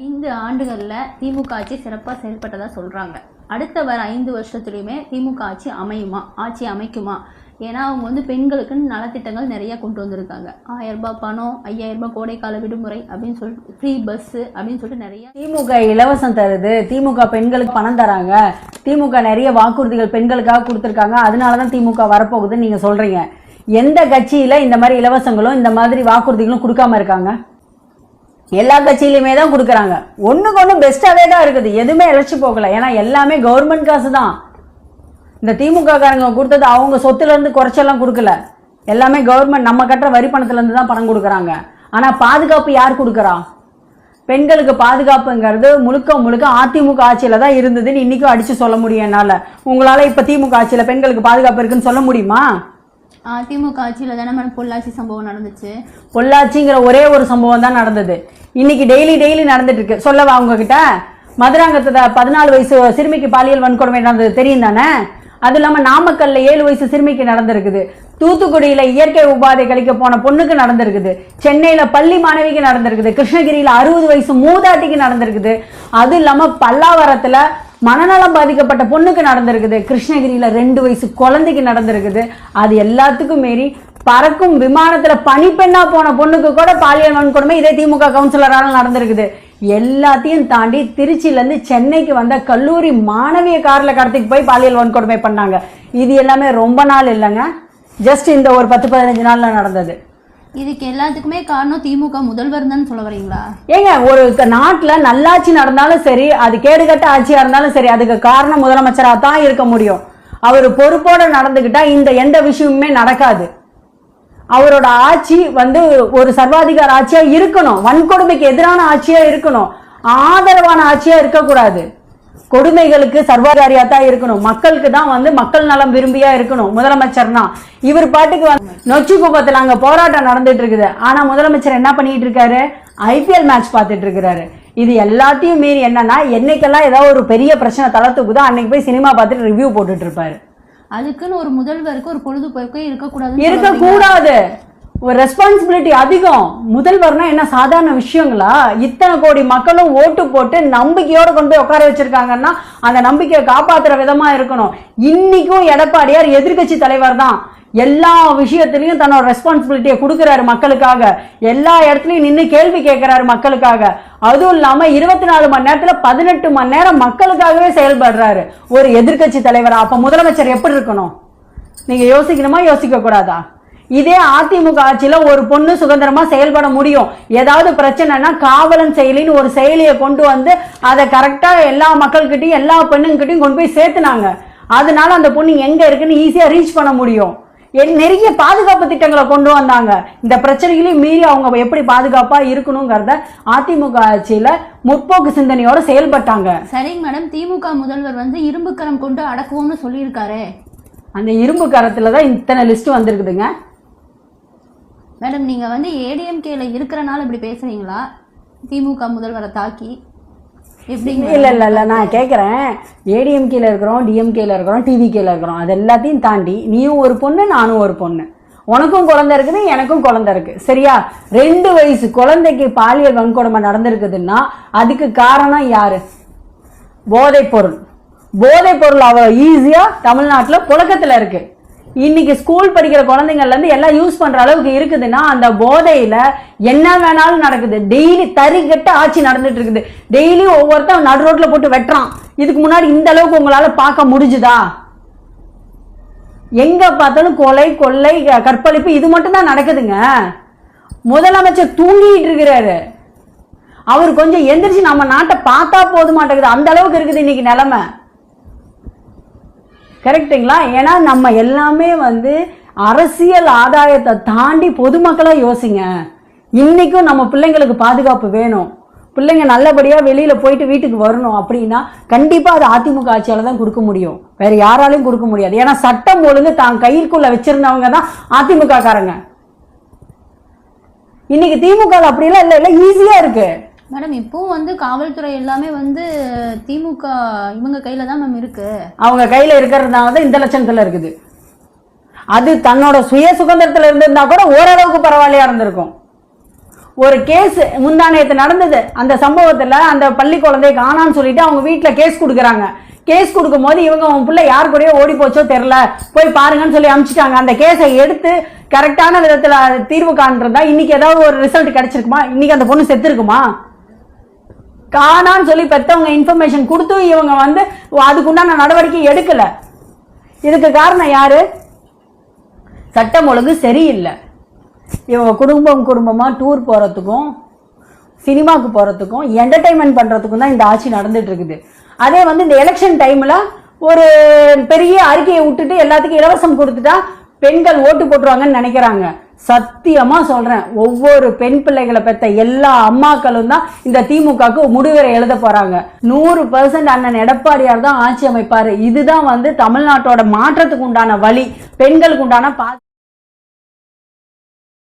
5 ஆண்டுகள்ல திமுக ஆட்சி சிறப்பாக செயல்பட்டதா சொல்றாங்க. அடுத்த வர 5 வருஷத்துலையுமே திமுக ஆட்சி அமைக்குமா? ஏன்னா அவங்க வந்து பெண்களுக்குன்னு நலத்திட்டங்கள் நிறைய கொண்டு வந்திருக்காங்க. 1000 ரூபாய் பணம், 5000 ரூபாய் கோடைக்கால விடுமுறை அப்படின்னு சொல்லிட்டு, ஃப்ரீ பஸ் அப்படின்னு சொல்லிட்டு நிறைய. திமுக இலவசம் தருது, திமுக பெண்களுக்கு பணம் தராங்க, திமுக நிறைய வாக்குறுதிகள் பெண்களுக்காக கொடுத்துருக்காங்க, அதனாலதான் திமுக வரப்போகுதுன்னு நீங்க சொல்றீங்க. எந்த கட்சியில இந்த மாதிரி இலவசங்களும் இந்த மாதிரி வாக்குறுதிகளும் கொடுக்காம இருக்காங்க? எல்லா கட்சியிலுமே தான் கொடுக்கறாங்க. ஒண்ணுக்கு ஒண்ணு பெஸ்டாவே தான் இருக்குது, எதுவுமே இழைச்சி போகல. ஏன்னா எல்லாமே கவர்மெண்ட் காசு தான். இந்த திமுக காரங்க கொடுத்தது அவங்க சொத்துல இருந்து குறைச்செல்லாம் கொடுக்கல, எல்லாமே கவர்மெண்ட் நம்ம கட்டுற வரி பணத்துல இருந்து தான் பணம் கொடுக்கறாங்க. ஆனா பாதுகாப்பு யார் கொடுக்கறா? பெண்களுக்கு பாதுகாப்புங்கிறது முழுக்க முழுக்க அதிமுக ஆட்சியில தான் இருந்ததுன்னு இன்னைக்கும் அடிச்சு சொல்ல முடியும் என்னால. உங்களால இப்ப திமுக ஆட்சியில பெண்களுக்கு பாதுகாப்பு இருக்குன்னு சொல்ல முடியுமா? அதிமுக ஆட்சியில தானே மேடம் பொள்ளாச்சி சம்பவம் நடந்துச்சு. பொள்ளாச்சிங்கிற ஒரே ஒரு சம்பவம் தான் நடந்தது. இன்னைக்கு டெய்லி நடந்துட்டு இருக்கு. சொல்லவா உங்ககிட்ட? மதுராங்கத்துல 14 வயசு சிறுமிக்கு பாலியல் வன்கொடுமை நடந்தது தெரியும் தானே? அது இல்லாம நாமக்கல்ல 7 வயசு சிறுமிக்கு நடந்திருக்குது. தூத்துக்குடியில இயற்கை உபாதை கழிக்க போன பொண்ணுக்கு நடந்திருக்குது. சென்னையில பள்ளி மாணவிக்கு நடந்திருக்குது. கிருஷ்ணகிரியில 60 வயசு மூதாட்டிக்கு நடந்திருக்குது. அது இல்லாம பல்லாவரத்துல மனநலம் பாதிக்கப்பட்ட பொண்ணுக்கு நடந்திருக்குது. கிருஷ்ணகிரியில 2 வயசு குழந்தைக்கு நடந்திருக்குது. அது எல்லாத்துக்கும் மீறி பறக்கும் விமானத்துல பனிப்பெண்ணா போன பொண்ணுக்கு கூட பாலியல் வன்கொடுமை இதே திமுக கவுன்சிலரால நடந்திருக்குது. எல்லாத்தையும் தாண்டி திருச்சியில இருந்து சென்னைக்கு வந்த கல்லூரி மாணவிய கார்ல கடத்திட்டு போய் பாலியல் வன்கொடுமை பண்ணாங்க. இது எல்லாமே ரொம்ப நாள் இல்லைங்க, ஜஸ்ட் இந்த ஒரு 10-15 நாள்ல நடந்தது. இதுக்கு எல்லாத்துக்குமே காரணம் திமுக முதல்வர் தான் சொல்ல வரீங்களா? ஏங்க, ஒரு நாட்டுல நல்லாட்சி நடந்தாலும் சரி, அது கேடுகட்ட ஆட்சியா இருந்தாலும் சரி, அதுக்கு காரணம் முதலமைச்சரா தான் இருக்க முடியும். அவர் பொறுப்போட நடந்துகிட்டா இந்த எந்த விஷயமுமே நடக்காது. அவரோட ஆட்சி வந்து ஒரு சர்வாதிகார ஆட்சியா இருக்கணும், வன்கொடுமைக்கு எதிரான ஆட்சியா இருக்கணும், ஆதரவான ஆட்சியா இருக்கக்கூடாது. கொடுமைகளுக்கு சர்வாதிகாரியா தான் இருக்கணும், மக்களுக்கு தான் வந்து மக்கள் நலம் விரும்பியா இருக்கணும் முதலமைச்சர்னா. இவர் பாட்டுக்கு நொச்சி குப்பத்துல அங்க போராட்டம் நடந்துட்டு இருக்குது, ஆனா முதலமைச்சர் என்ன பண்ணிட்டு இருக்காரு? IPL மேட்ச் பார்த்துட்டு இருக்கிறாரு. இது எல்லாத்தையும் மீறி என்னன்னா, என்னைக்கெல்லாம் ஏதாவது ஒரு பெரிய பிரச்சனை தளர்த்துக்குதோ அன்னைக்கு போய் சினிமா பார்த்துட்டு ரிவ்யூ போட்டுட்டு இருப்பாரு. அதுக்குன்னு ஒரு முதல்வருக்கு ஒரு பொழுதுபோக்கே இருக்கக்கூடாது. ஒரு ரெஸ்பான்சிபிலிட்டி அதிகம். முதல்வர்னா என்ன சாதாரண விஷயங்களா? இத்தனை கோடி மக்களும் ஓட்டு போட்டு நம்பிக்கையோட கொண்டு போய் உட்கார வச்சிருக்காங்கன்னா அந்த நம்பிக்கையை காப்பாத்துற விதமா இருக்கணும். இன்னைக்கும் எடப்பாடியார் எதிர்கட்சி தலைவர் தான். எல்லா விஷயத்திலையும் தன்னோட ரெஸ்பான்சிபிலிட்டியை கொடுக்கிறாரு மக்களுக்காக. எல்லா இடத்துலயும் நின்று கேள்வி கேட்கிறாரு மக்களுக்காக. அதுவும் இல்லாம 24 மணி நேரத்துல 18 மணி நேரம் மக்களுக்காகவே செயல்படுறாரு ஒரு எதிர்கட்சி தலைவர். அப்ப முதலமைச்சர் எப்படி இருக்கணும்? நீங்க யோசிக்கணுமா, யோசிக்க கூடாதா? இதே அதிமுக ஆட்சியில ஒரு பொண்ணு சுதந்திரமா செயல்பட முடியும். ஏதாவது பிரச்சனைனா காவலன் செயலின்னு ஒரு செயலியை கொண்டு வந்து அதை கரெக்டா எல்லா மக்கள்கிட்டையும் எல்லா பெண்ணுங்கிட்டையும் கொண்டு போய் சேர்த்துனாங்க. அதனால அந்த பொண்ணு எங்க இருக்குன்னு ஈஸியா ரீச் பண்ண முடியும். நிறைய பாதுகாப்பு திட்டங்களை கொண்டு வந்தாங்க. இந்த பிரச்சனைகளையும் மீறி அவங்க எப்படி பாதுகாப்பா இருக்கணுங்கிறத அதிமுக ஆட்சியில முற்போக்கு சிந்தனையோட செயல்பட்டாங்க. சரிங்க மேடம், திமுக முதல்வர் வந்து இரும்பு கரம் கொண்டு அடக்குவோம்னு சொல்லியிருக்காரு. அந்த இரும்பு கரத்துலதான் இத்தனை லிஸ்ட் வந்திருக்குதுங்க. மேடம், நீங்க வந்து ADMKல இருக்கிறனால இப்படி பேசுறீங்களா? திமுக முதல்வரை தாக்கி இல்ல நான் கேக்குறேன், ADMKல இருக்கிறோம், DMKல இருக்கிறோம், TVKல இருக்கிறோம், அது எல்லாத்தையும் தாண்டி நீயும் ஒரு பொண்ணு, நானும் ஒரு பொண்ணு, உனக்கும் குழந்தை இருக்குது, எனக்கும் குழந்தை இருக்கு, சரியா? 2 வயசு குழந்தைக்கு பாலியல் வன்கொடுமை நடந்திருக்குதுன்னா அதுக்கு காரணம் யாரு? போதைப் பொருள். போதைப் பொருள் அவ்வளவு ஈஸியா தமிழ்நாட்டுல புழக்கத்துல இருக்கு. இன்னைக்கு ஸ்கூல் படிக்கிற குழந்தைங்கள்ல இருந்து எல்லாம் யூஸ் பண்ற அளவுக்கு இருக்குதுன்னா அந்த போதையில என்ன வேணாலும் நடக்குது. டெய்லி தறிகட்ட ஆட்சி நடந்துட்டு இருக்குது. டெய்லி ஒவ்வொருத்தன் நடு ரோட்ல போட்டு வெட்டுறான். இதுக்கு முன்னாடி இந்த அளவுக்கு உங்களால பார்க்க முடிஞ்சுதா? எங்க பார்த்தாலும் கொலை, கொள்ளை, கற்பழிப்பு, இது மட்டும் தான் நடக்குதுங்க. முதலமைச்சர் தூங்கிட்டு இருக்கிறாரு. அவர் கொஞ்சம் எந்திரிச்சு நம்ம நாட்டை பார்த்தா போது மாட்டேங்குது, அந்த அளவுக்கு இருக்குது இன்னைக்கு நிலைமை. கரெக்டுங்களா? ஏன்னா நம்ம எல்லாமே வந்து அரசியல் ஆதாயத்தை தாண்டி பொதுமக்களா யோசிங்க. இன்னைக்கும் நம்ம பிள்ளைங்களுக்கு பாதுகாப்பு வேணும், பிள்ளைங்க நல்லபடியா வெளியில போயிட்டு வீட்டுக்கு வரணும் அப்படின்னா கண்டிப்பா அது அதிமுக ஆட்சியால தான் கொடுக்க முடியும், வேற யாராலையும் கொடுக்க முடியாது. ஏன்னா சட்டம் ஒழுங்கு தான் கைக்குள்ள வச்சிருந்தவங்க தான் அதிமுக காரங்க. இன்னைக்கு திமுக அப்படிலாம் இல்ல, ஈஸியா இருக்கு. மேடம், இப்போ வந்து காவல்துறை எல்லாமே வந்து திமுக இவங்க கையில தான் மேம் இருக்கு. அவங்க கையில இருக்கிறதுனால தான் இந்த லட்சணத்துல இருக்குது. அது தன்னோட சுய சுதந்திரத்துல இருந்திருந்தா கூட ஓரளவுக்கு பரவாயில்லையா இருந்திருக்கும். ஒரு கேஸ் முந்தானயத்து நடந்தது, அந்த சம்பவத்துல அந்த பள்ளி குழந்தை காணான்னு சொல்லிட்டு அவங்க வீட்டுல கேஸ் கொடுக்குறாங்க. கேஸ் கொடுக்கும் போது இவங்க உன் பிள்ளை யார் கூடயோ ஓடி போச்சோ தெரியல, போய் பாருங்கன்னு சொல்லி அனுப்பிச்சிட்டாங்க. அந்த கேஸை எடுத்து கரெக்டான விதத்துல தீர்வு காண்றதா இன்னைக்கு ஏதாவது ஒரு ரிசல்ட் கிடைச்சிருக்குமா? இன்னைக்கு அந்த பொண்ணு செத்து இருக்குமா? காணான்னு சொல்லி பெத்தவங்க இன்ஃபர்மேஷன் கொடுத்து இவங்க அதுக்குண்டான நடவடிக்கை எடுக்கல. இதுக்கு காரணம் யாரு? சட்டம் ஒழுங்கு சரியில்லை. இவங்க குடும்பமா டூர் போறதுக்கும் சினிமாக்கு போறதுக்கும் என்டர்டைன்மெண்ட் பண்றதுக்கும் தான் இந்த ஆட்சி நடந்துட்டு இருக்குது. அதே இந்த எலெக்ஷன் டைம்ல ஒரு பெரிய அறிக்கையை விட்டுட்டு எல்லாத்துக்கும் இலவசம் கொடுத்துட்டா பெண்கள் ஓட்டு போட்டுருவாங்கன்னு நினைக்கிறாங்க. சத்தியமா சொல்றேன், ஒவ்வொரு பெண் பிள்ளைகளை பெற்ற எல்லா அம்மாக்களும் தான் இந்த திமுகவுக்கு முடிவுரை எழுத போறாங்க. 100% அண்ணன் எடப்பாடியார் தான் ஆட்சி அமைப்பாரு. இதுதான் தமிழ்நாட்டோட மாற்றத்துக்கு உண்டான வழி, பெண்களுக்கு உண்டான